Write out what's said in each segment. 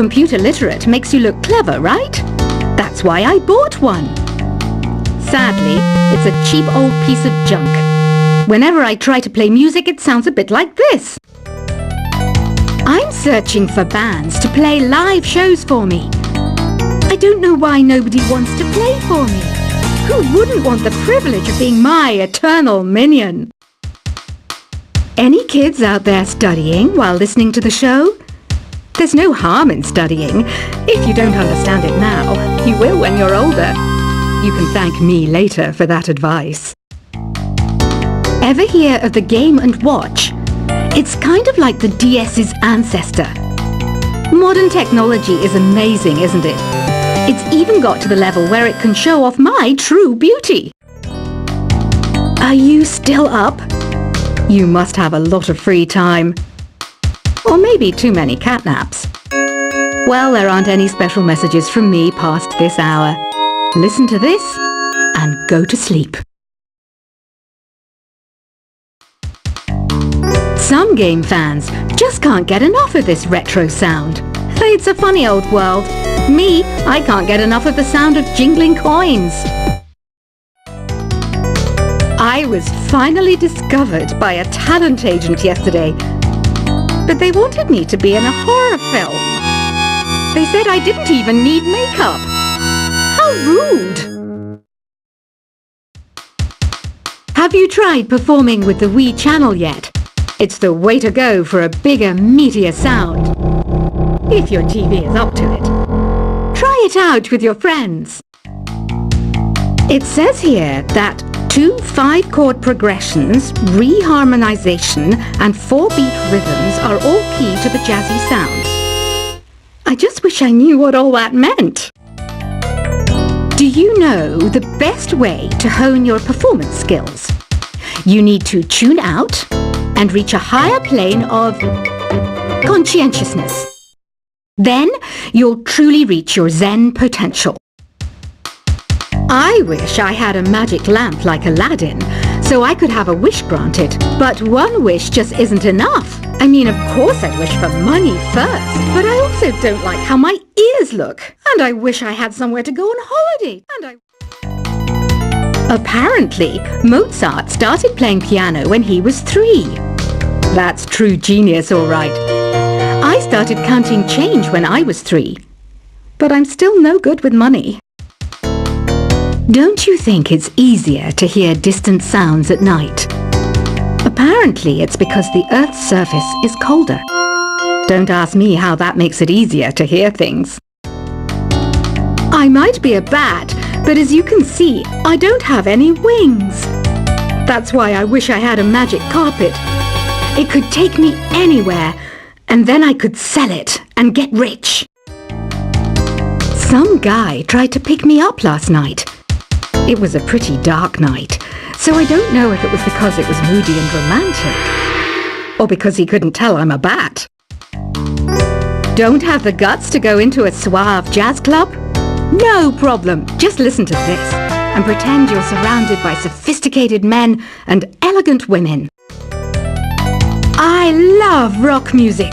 computer literate makes you look clever, right? That's why I bought one. Sadly, it's a cheap old piece of junk. Whenever I try to play music, it sounds a bit like this. I'm searching for bands to play live shows for me. I don't know why nobody wants to play for me. Who wouldn't want the privilege of being my eternal minion? Any kids out there studying while listening to the show? There's no harm in studying. If you don't understand it now, you will when you're older. You can thank me later for that advice. Ever hear of the Game & Watch? It's kind of like the DS's ancestor. Modern technology is amazing, isn't it? It's even got to the level where it can show off my true beauty. Are you still up? You must have a lot of free time. Or maybe too many catnaps. Well, there aren't any special messages from me past this hour. Listen to this and go to sleep. Some game fans just can't get enough of this retro sound. It's a funny old world. Me, I can't get enough of the sound of jingling coins. I was finally discovered by a talent agent yesterday, but they wanted me to be in a horror film. They said I didn't even need makeup. How rude! Have you tried performing with the Wii channel yet? It's the way to go for a bigger, meatier sound. If your TV is up to it. Try it out with your friends. It says here that 2 5-chord progressions, reharmonization, and 4-beat rhythms are all key to the jazzy sound. I just wish I knew what all that meant. Do you know the best way to hone your performance skills? You need to tune out and reach a higher plane of conscientiousness. Then you'll truly reach your Zen potential. I wish I had a magic lamp like Aladdin, so I could have a wish granted. But one wish just isn't enough. I mean, of course I'd wish for money first, but I also don't like how my ears look. And I wish I had somewhere to go on holiday. Apparently, Mozart started playing piano when he was 3. That's true genius, all right. I started counting change when I was 3. But I'm still no good with money. Don't you think it's easier to hear distant sounds at night? Apparently, it's because the Earth's surface is colder. Don't ask me how that makes it easier to hear things. I might be a bat, but as you can see, I don't have any wings. That's why I wish I had a magic carpet. It could take me anywhere, and then I could sell it and get rich. Some guy tried to pick me up last night. It was a pretty dark night, so I don't know if it was because it was moody and romantic, or because he couldn't tell I'm a bat. Don't have the guts to go into a suave jazz club? No problem, just listen to this and pretend you're surrounded by sophisticated men and elegant women. I love rock music.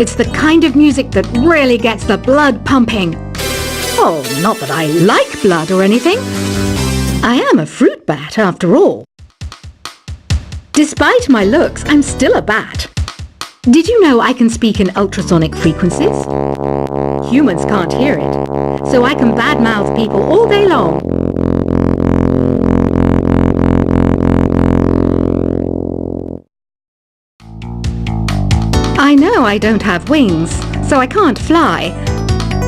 It's the kind of music that really gets the blood pumping. Oh, not that I like blood or anything. I am a fruit bat, after all. Despite my looks, I'm still a bat. Did you know I can speak in ultrasonic frequencies? Humans can't hear it, so I can badmouth people all day long. I know I don't have wings, so I can't fly.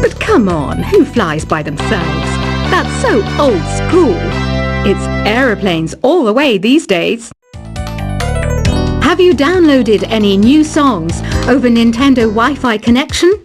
But come on, who flies by themselves? That's so old school. It's aeroplanes all the way these days. Have you downloaded any new songs over Nintendo Wi-Fi connection?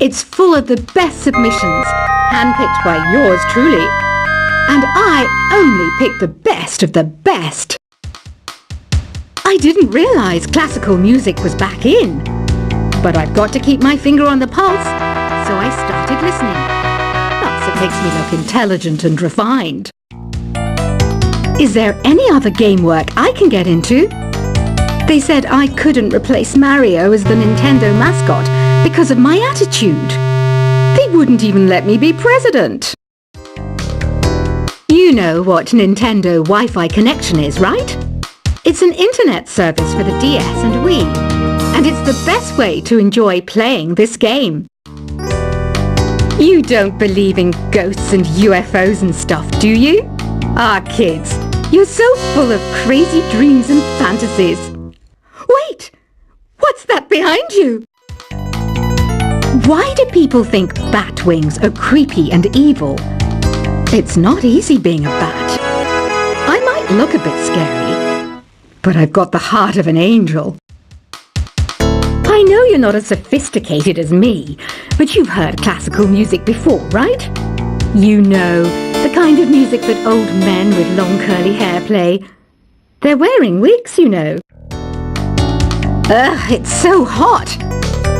It's full of the best submissions, handpicked by yours truly. And I only pick the best of the best. I didn't realize classical music was back in. But I've got to keep my finger on the pulse, so I started listening. Plus, it makes me look intelligent and refined. Is there any other game work I can get into? They said I couldn't replace Mario as the Nintendo mascot because of my attitude. They wouldn't even let me be president. You know what Nintendo Wi-Fi connection is, right? It's an internet service for the DS and Wii, and it's the best way to enjoy playing this game. You don't believe in ghosts and UFOs and stuff, do you? Ah, kids, you're so full of crazy dreams and fantasies. Wait! What's that behind you? Why do people think bat wings are creepy and evil? It's not easy being a bat. I might look a bit scary, but I've got the heart of an angel. I know you're not as sophisticated as me, but you've heard classical music before, right? You know, the kind of music that old men with long curly hair play. They're wearing wigs, you know. Ugh, it's so hot.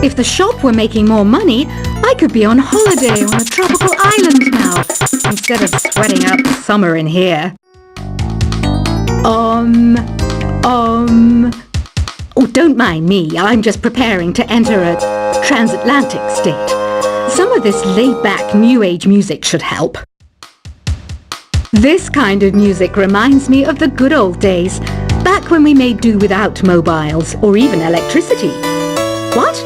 If the shop were making more money, I could be on holiday on a tropical island now, instead of sweating out the summer in here. Oh, don't mind me. I'm just preparing to enter a transatlantic state. Some of this laid-back New Age music should help. This kind of music reminds me of the good old days, back when we made do without mobiles or even electricity. What?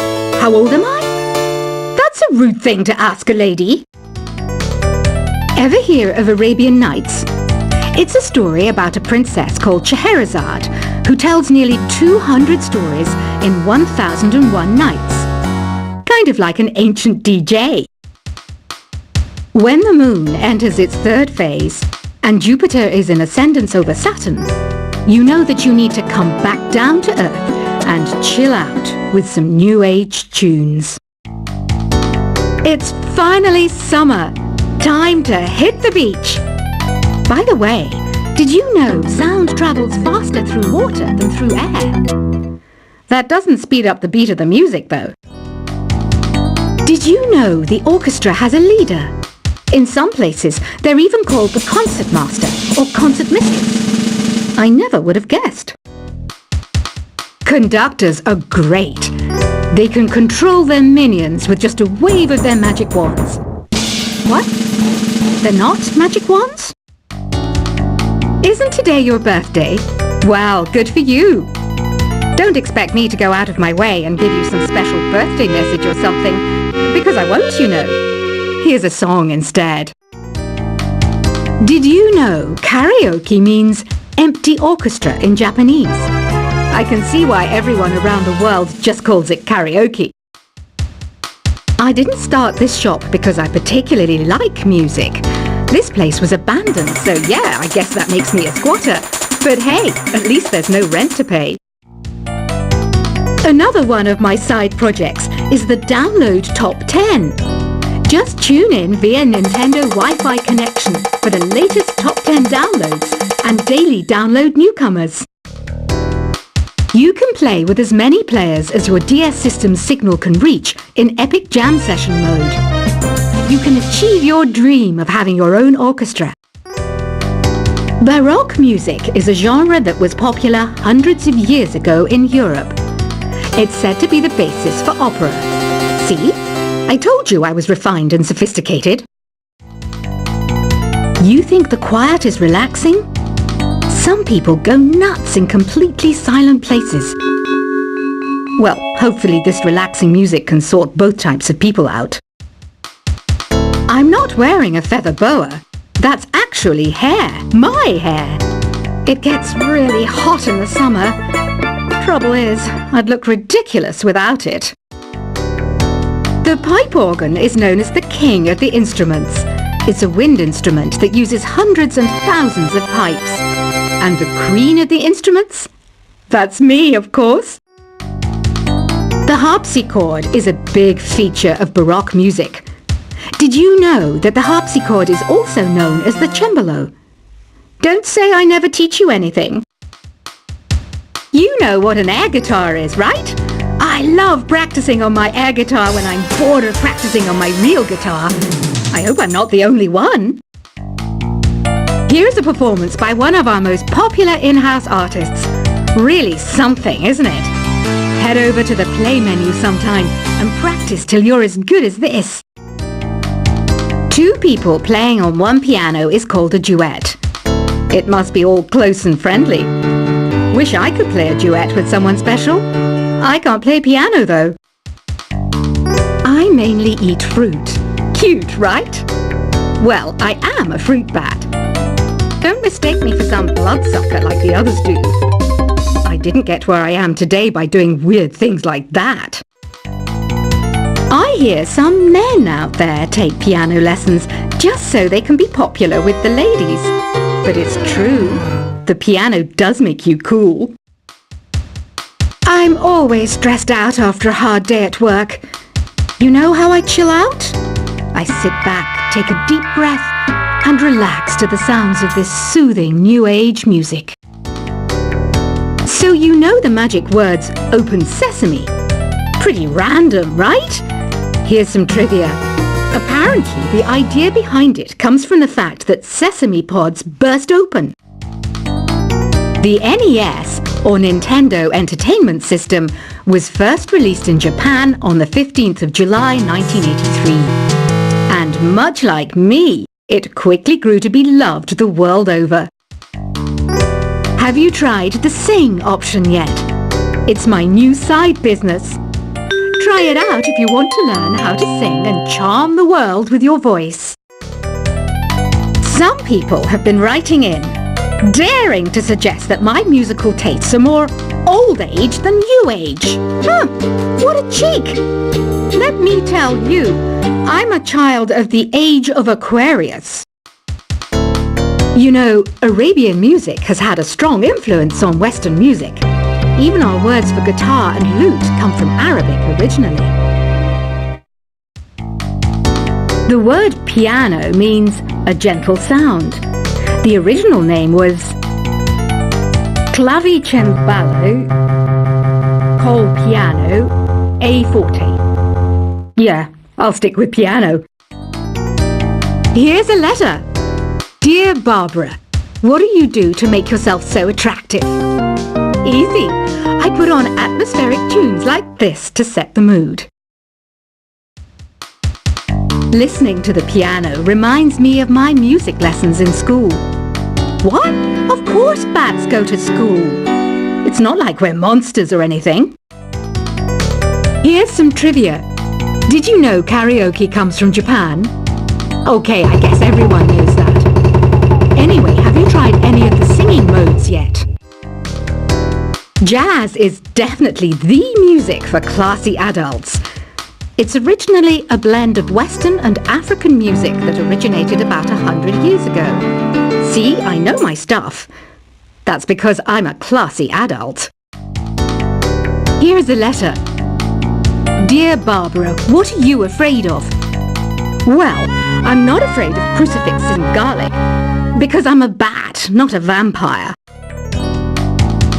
How old am I? That's a rude thing to ask a lady. Ever hear of Arabian Nights? It's a story about a princess called Scheherazade, who tells nearly 200 stories in 1001 nights. Kind of like an ancient DJ. When the moon enters its third phase, and Jupiter is in ascendance over Saturn, you know that you need to come back down to Earth and chill out with some New Age tunes. It's finally summer. Time to hit the beach. By the way, did you know sound travels faster through water than through air? That doesn't speed up the beat of the music, though. Did you know the orchestra has a leader? In some places, they're even called the concert master or concert mistress. I never would have guessed. Conductors are great. They can control their minions with just a wave of their magic wands. What? They're not magic wands? Isn't today your birthday? Well, good for you. Don't expect me to go out of my way and give you some special birthday message or something, because I won't, you know. Here's a song instead. Did you know karaoke means empty orchestra in Japanese? I can see why everyone around the world just calls it karaoke. I didn't start this shop because I particularly like music. This place was abandoned, so yeah, I guess that makes me a squatter. But hey, at least there's no rent to pay. Another one of my side projects is the Download Top 10. Just tune in via Nintendo Wi-Fi connection for the latest Top 10 downloads and daily download newcomers. You can play with as many players as your DS system's signal can reach in Epic Jam Session mode. You can achieve your dream of having your own orchestra. Baroque music is a genre that was popular hundreds of years ago in Europe. It's said to be the basis for opera. See? I told you I was refined and sophisticated. You think the quiet is relaxing? Some people go nuts in completely silent places. Well, hopefully this relaxing music can sort both types of people out. I'm not wearing a feather boa. That's actually hair, my hair. It gets really hot in the summer. Trouble is, I'd look ridiculous without it. The pipe organ is known as the king of the instruments. It's a wind instrument that uses hundreds and thousands of pipes. And the queen of the instruments? That's me, of course. The harpsichord is a big feature of Baroque music. Did you know that the harpsichord is also known as the cembalo? Don't say I never teach you anything. You know what an air guitar is, right? I love practicing on my air guitar when I'm bored of practicing on my real guitar. I hope I'm not the only one. Here's a performance by one of our most popular in-house artists. Really something, isn't it? Head over to the play menu sometime and practice till you're as good as this. Two people playing on one piano is called a duet. It must be all close and friendly. Wish I could play a duet with someone special. I can't play piano though. I mainly eat fruit. Cute, right? Well, I am a fruit bat. Don't mistake me for some bloodsucker like the others do. I didn't get where I am today by doing weird things like that. I hear some men out there take piano lessons just so they can be popular with the ladies. But it's true, the piano does make you cool. I'm always stressed out after a hard day at work. You know how I chill out? I sit back, take a deep breath, and relax to the sounds of this soothing new age music. So you know the magic words "Open Sesame"? Pretty random, right? Here's some trivia. Apparently, the idea behind it comes from the fact that sesame pods burst open. The NES, or Nintendo Entertainment System, was first released in Japan on the 15th of July 1983. And much like me, it quickly grew to be loved the world over. Have you tried the Sing option yet? It's my new side business. Try it out if you want to learn how to sing and charm the world with your voice. Some people have been writing in, daring to suggest that my musical tastes are more old age than new age. What a cheek! Let me tell you, I'm a child of the age of Aquarius. You know, Arabian music has had a strong influence on Western music. Even our words for guitar and lute come from Arabic originally. The word piano means a gentle sound. The original name was Clavicembalo col piano a forte. Yeah, I'll stick with piano. Here's a letter. Dear Barbara, what do you do to make yourself so attractive? Easy. I put on atmospheric tunes like this to set the mood. Listening to the piano reminds me of my music lessons in school. What? Of course bats go to school. It's not like we're monsters or anything. Here's some trivia. Did you know karaoke comes from Japan? Okay, I guess everyone knows that. Anyway, have you tried any of the singing modes yet? Jazz is definitely the music for classy adults. It's originally a blend of Western and African music that originated about 100 years ago. See, I know my stuff. That's because I'm a classy adult. Here's a letter. Dear Barbara, what are you afraid of? Well, I'm not afraid of crucifix and garlic, because I'm a bat, not a vampire.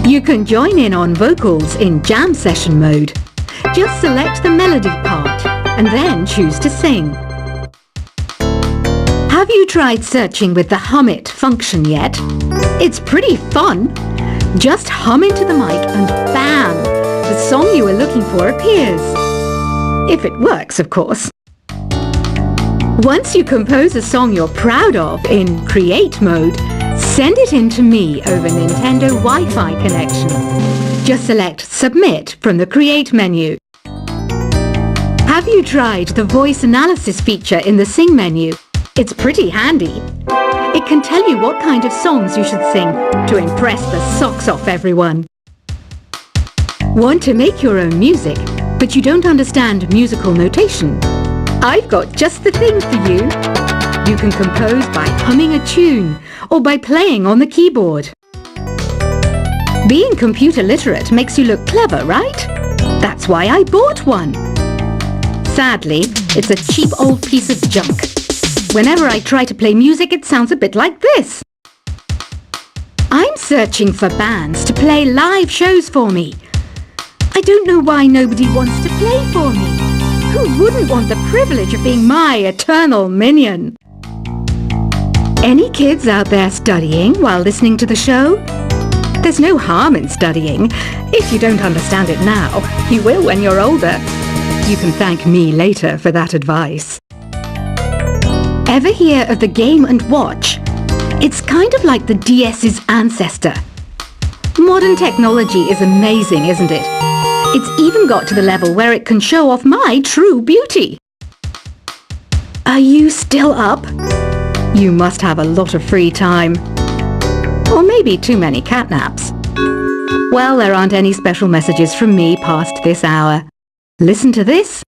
You can join in on vocals in jam session mode. Just select the melody part and then choose to sing. Have you tried searching with the Hum It function yet? It's pretty fun. Just hum into the mic and bam! The song you were looking for appears. If it works, of course. Once you compose a song you're proud of in Create mode, send it in to me over Nintendo Wi-Fi connection. Just select Submit from the Create menu. Have you tried the voice analysis feature in the Sing menu? It's pretty handy. It can tell you what kind of songs you should sing to impress the socks off everyone. Want to make your own music, but you don't understand musical notation? I've got just the thing for you. You can compose by humming a tune or by playing on the keyboard. Being computer literate makes you look clever, right? That's why I bought one. Sadly, it's a cheap old piece of junk. Whenever I try to play music, it sounds a bit like this. I'm searching for bands to play live shows for me. I don't know why nobody wants to play for me. Who wouldn't want the privilege of being my eternal minion? Any kids out there studying while listening to the show? There's There's no harm in studying. If you don't understand it now, you will when you're older. You can thank me later for that advice. Ever hear of the Game & Watch? It's kind of like the DS's ancestor. Modern technology is amazing, isn't it? It's even got to the level where it can show off my true beauty. Are you still up? You must have a lot of free time. Or maybe too many catnaps. Well, there aren't any special messages from me past this hour. Listen to this